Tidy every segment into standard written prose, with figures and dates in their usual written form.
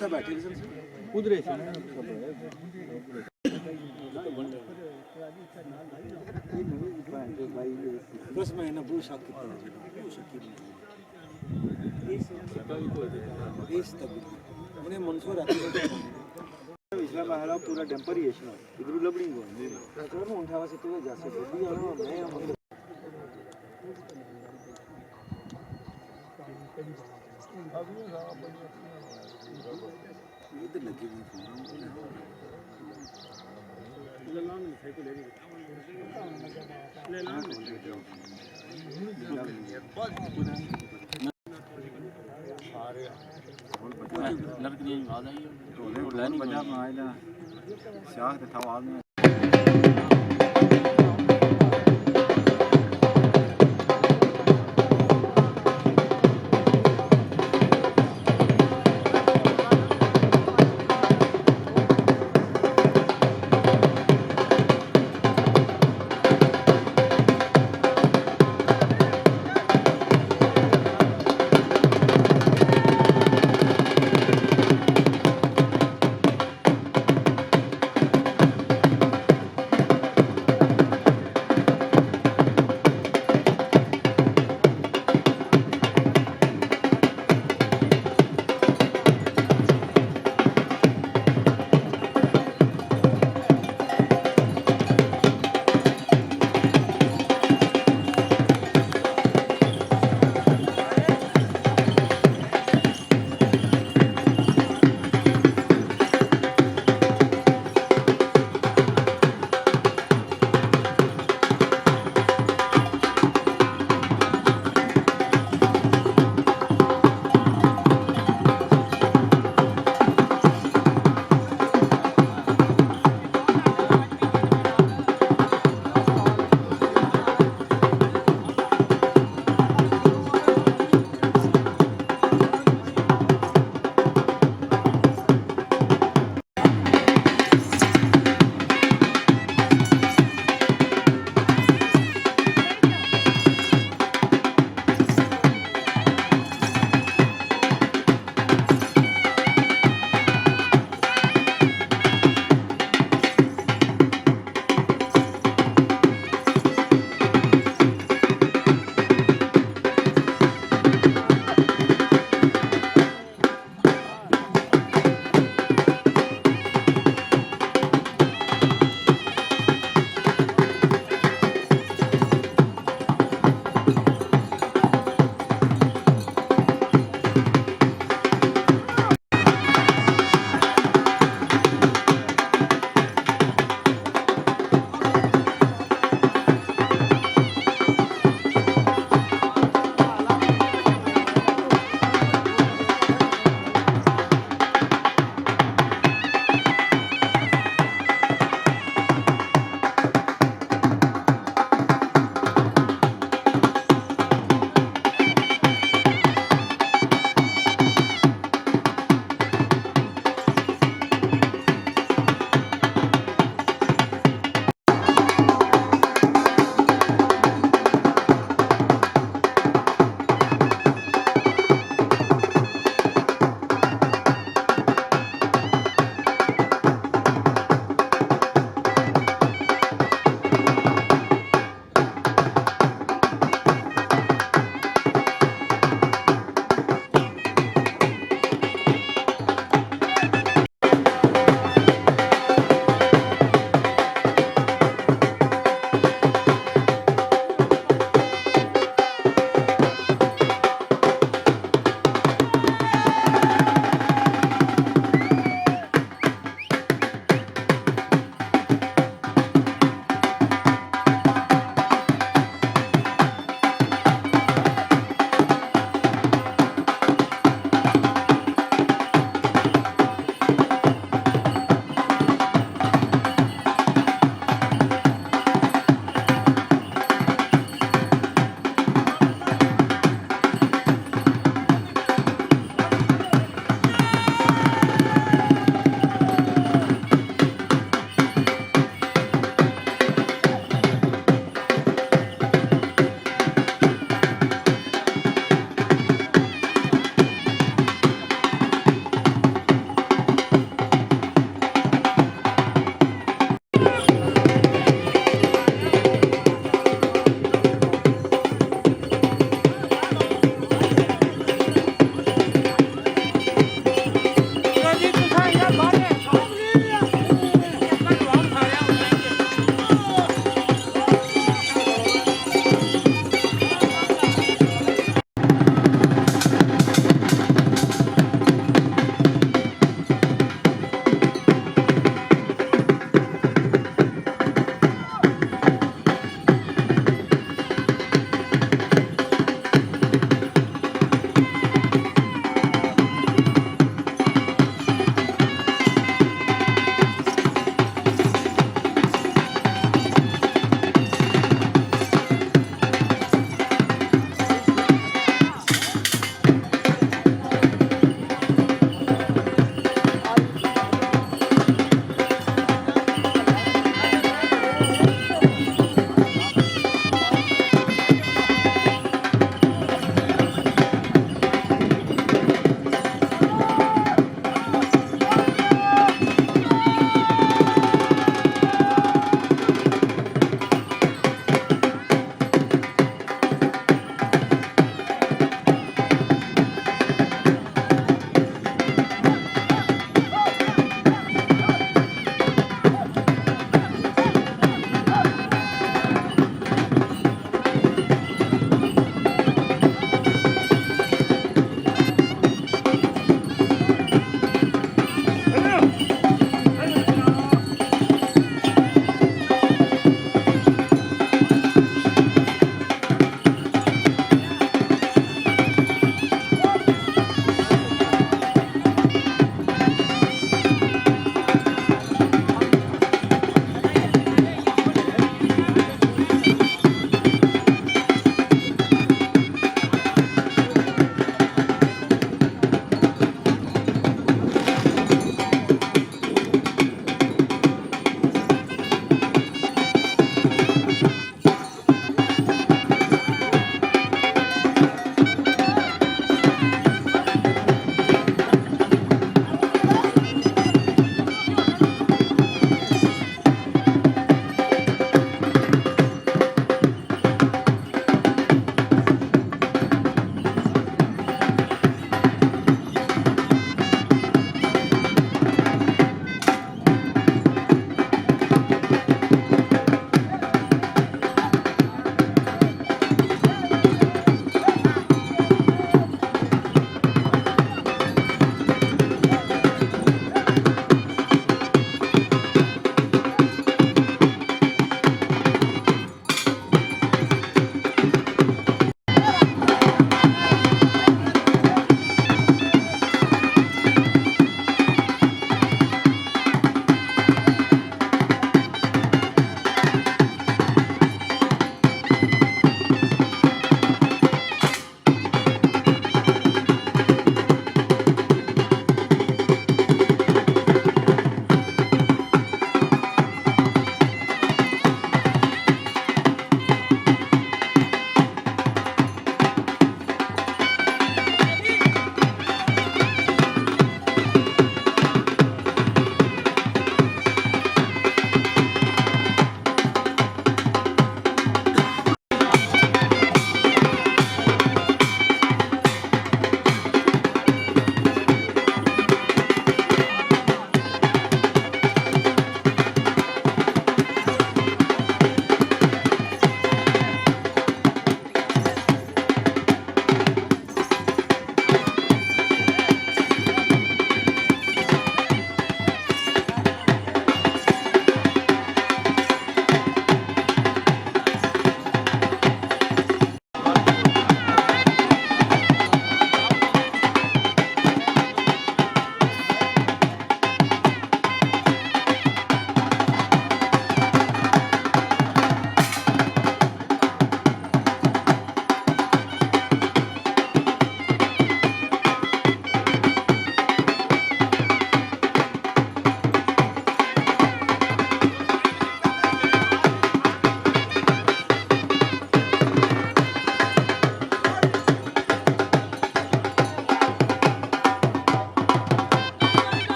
कितना बैठे उधर बस मैं ना बहुत शक उन्हें मंसूर आती पिछला महला पूरा डंपर ही है इधर लबड़ी को उठावा से तो जा सकते मैं इधर लगी हुई लड़की आ रही है पंजाब में आए ना शाह था आदमी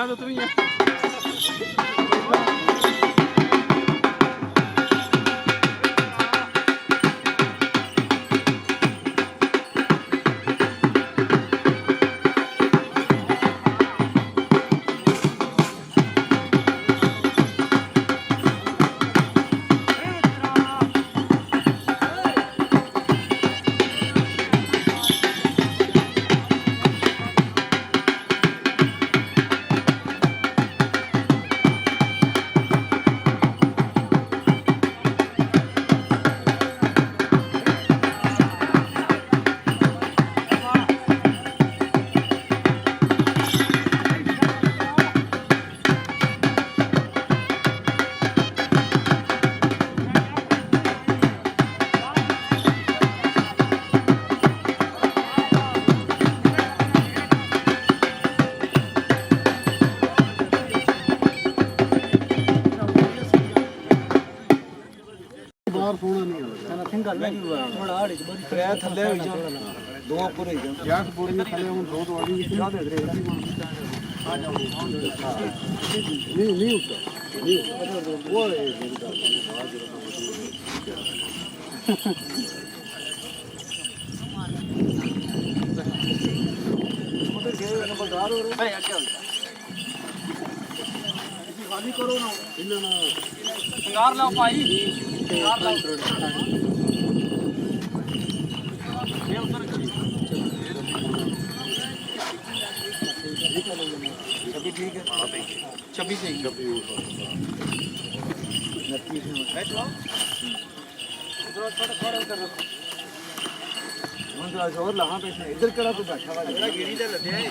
लगा तो तुम्हें ਕਰਾਇਆ ਥੱਲੇ ਹੋਈ ਜਾ ਦੋ ਉੱਪਰ ਹੋਈ ਜਾ ਯਾਰ ਪੂਰੀ ਥੱਲੇ ਹੁਣ ਦੋ ਤੋਂ ਆ ਗਈ ਕਿਹੜਾ ਦੇ ਰਹੇ ਆ ਜਾਓ ਨਹੀਂ ਉੱਤਾ ਉਹ ਹੈ ਉਧਰ ਗਏ ਨਾ ਬਾਜ਼ਾਰ ਹੋ ਰਿਹਾ ਹੈ ਅੱਗੇ ਖਾਲੀ ਕਰੋ ਨਾ ਇਹਨਾਂ ਨਾਲ ਸ਼ਿੰਗਾਰ ਲਾਓ ਭਾਈ ਸ਼ਿੰਗਾਰ ਲਾਓ ये उधर करी छब्बी ठीक है छब्बी चाहिए बैठ लो थोड़ा उधर रखो मंदिर और लहां पे इधर कड़ा तो बैठा हुआ मेरा गिरी दे लदे है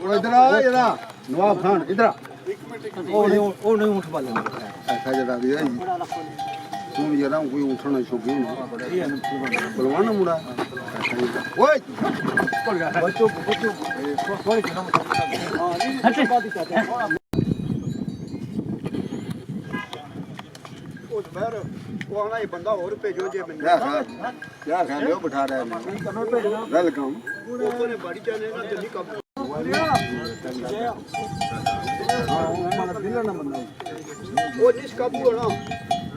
इधर आ जरा नवाब खान इधर ਉਹ ਨਹੀਂ ਉੱਠ ਪਾਲੇ ऐसा जरा भी है तुम जरा कोई उठना शौकीन बलवान मुड़ा ओए बच्चों थोड़ी ਉਹ ਜ਼ਬੈਰ ਉਹ ਆਣਾ ਇਹ ਬੰਦਾ ਹੋਰ ਭੇਜੋ ਜੇ ਮੈਨੂੰ क्या खा रहे हो बिठा रहे हैं वेलकम ਉਹ ਨੇ ਬਾੜੀ ਚਾਲੇ ਨਾ ਜल्दी ਕੰਮ ਉਹ ਜਿਸ ਕਾਬੂ ਹੋਣਾ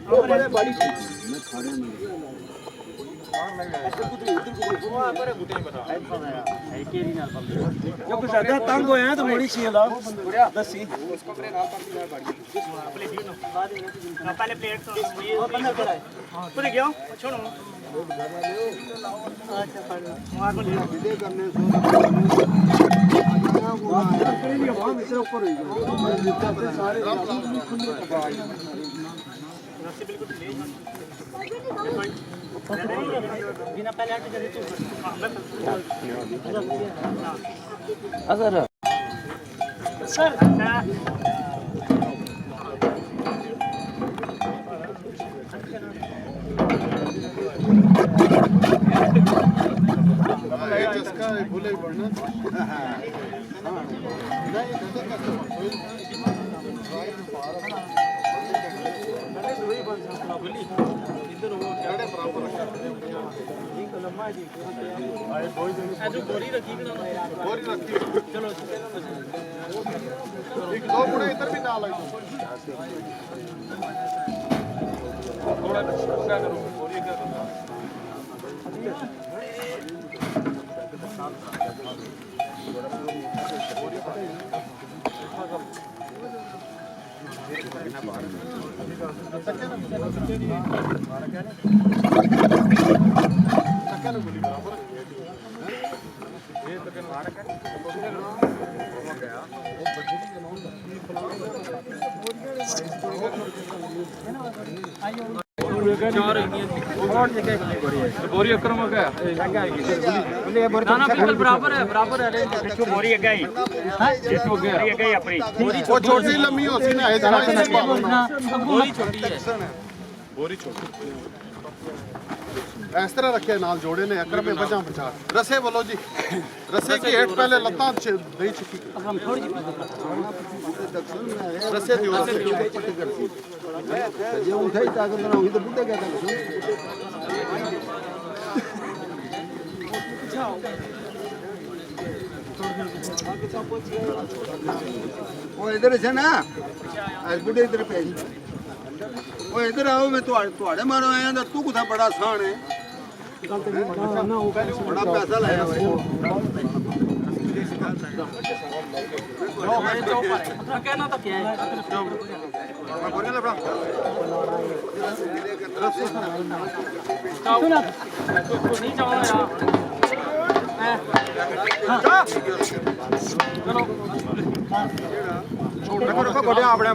ਉਹ ਬੜੇ ਬਾੜੀ ਮੈਂ ਖਾੜੇ में जो कुछ ज्यादा तंग होया है तो मोड़ी चाहिए ला दसी उसको अपने नाल पर दिया बाड़ी पहले प्लेट तो ये बंदा खड़ा है पूरे गया छोड़ो अच्छा मार को ले करने वहां मित्र ऊपर हो सारे रस्सी बिल्कुल ले बिना पहले हट जरी अगर सर जिसका भूले बढ़ना बोरी रखी चलो एक दो मुड़े इधर भी ना लग थोड़ा गुस्सा करो बोरी कर बोरी अक्रम हो गया ना बिल्कुल बराबर है बोरी गई हो गया अपनी वो छोटी लंबी होती ना बोरी छोटी है बोरी छोटी इस तरह रखे नाल जोड़े ने अकरम में बचा बचा रसे बोलो जी रसे की हेठ पहले लता दही चुकी रसे दियो ये उठाई ताकत ना हुई तो बूटे क्या वो इधर से ना बूटे इधर पे वो इधर आओ मैं तुम्हारे मारो आया था तू कुछ बड़ा आसान है बड़ा पैसा लाया भाई कहना तो क्या है नहीं जाओ रखो बढ़िया अपने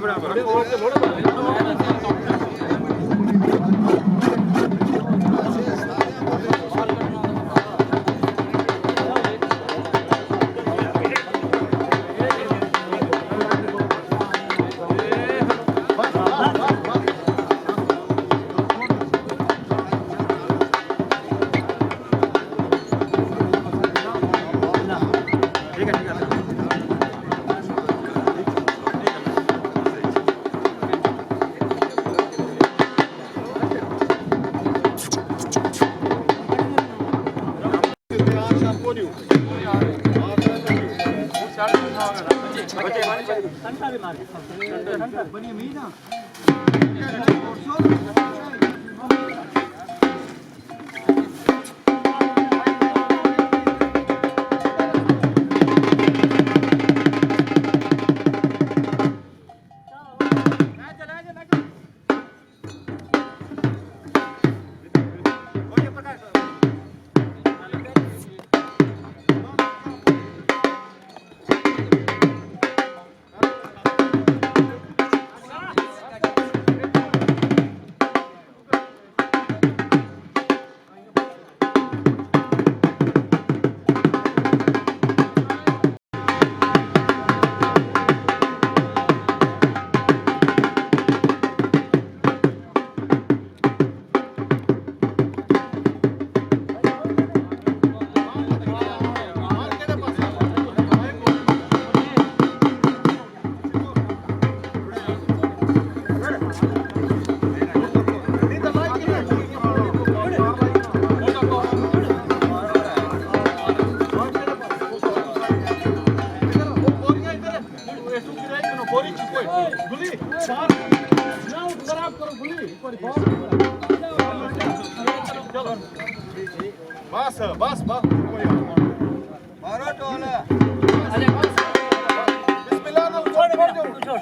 بس بس بس ਮਾਰੋ ਟੋਲ بسم الله نال چھوڑ جو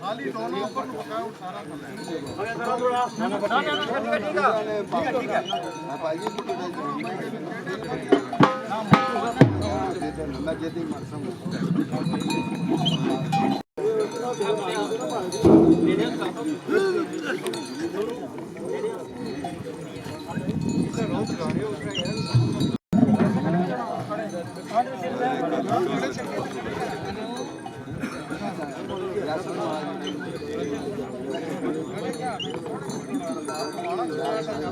खाली दोनों ऊपर पकाया सारा वो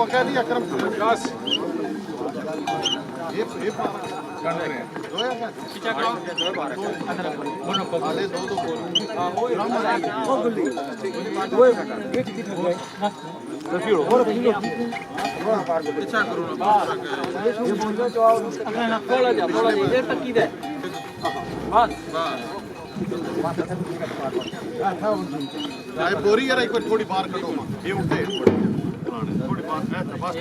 अकेली अकरम बस ये कर रहे हैं दो या पीछे करो बोलो आले दो बोलो हां वो गुल्ली वो वेट की ठग गए रखियो और पीछा करो ना ये बोल दो जो अपने ना बोला जा ये टक्की दे बस बस बोरी यार एक बार थोड़ी बाहर कटो ये उठे थोड़ी बात है बस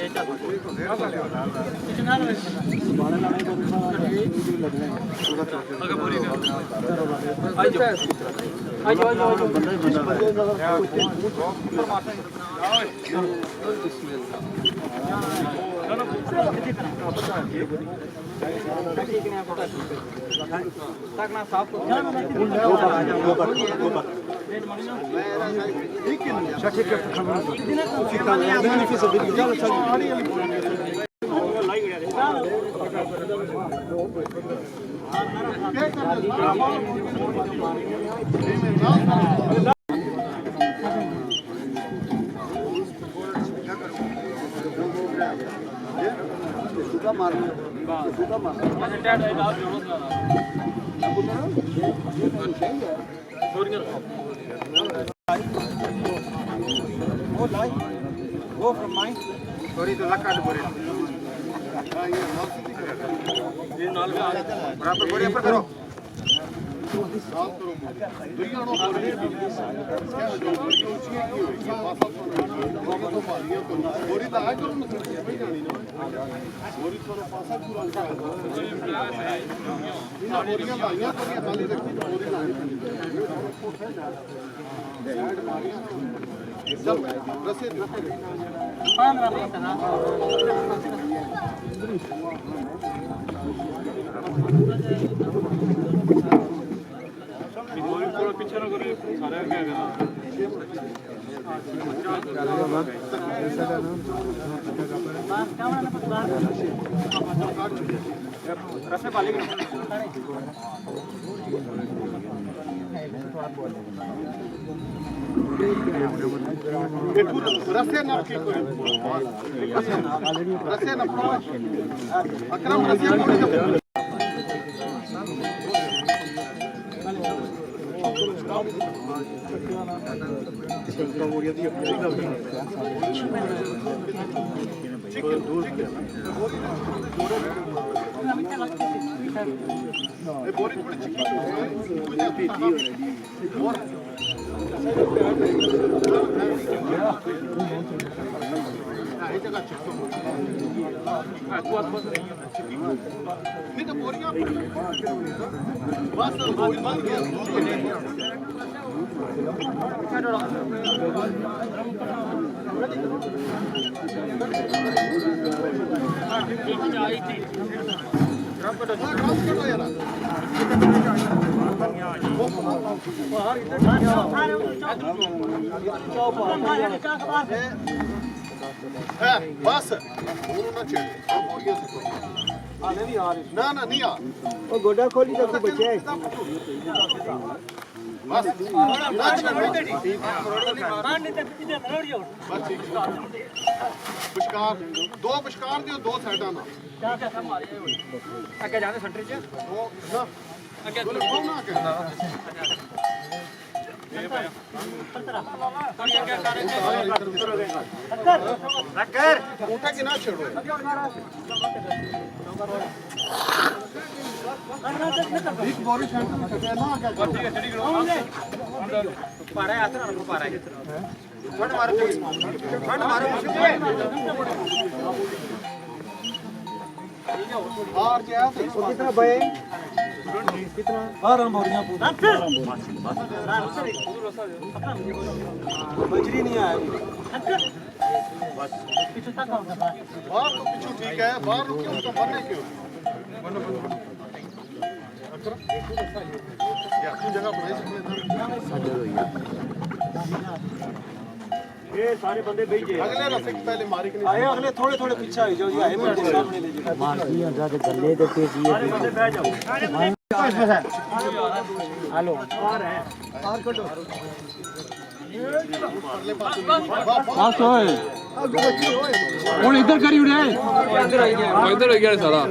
Go from mine. Sorry to luck at Boria. बराबर बोरिया पर करो पीछे ना करे सारे क्या करना रस्ते पाले रस्ते ना के कोई रस्ते ना अकरम रस्ते कोई बस ना ना नहीं आ वो गोडा खोली तो तू बचे है बस पुष्कार दो पुष्कार दियो दो साइडा ना आगे जाने सेंटर च दो ना आगे दो ना कहना रखकर उठा के ना छोड़ो एक बोरी सेंटर में से ना आगे ठीक है चढ़ी करो पारा है आसरा को पारा है फट मारो और क्या वो कितना भाई कितना आराम बोरियां पूरा बजरी नहीं आया बाहर तो पीछू ठीक है बाहर क्यों तो मरने क्यों ये सारे बंदे भेजे अगले रस्ते पहले मारी के आए अगले थोड़े थोड़े पीछे आई जाओ जी आए मेरे सामने ले जाओ सारे बंदे बह जाओ हेलो पास होए और इधर करी उड़े इधर आ गया सारा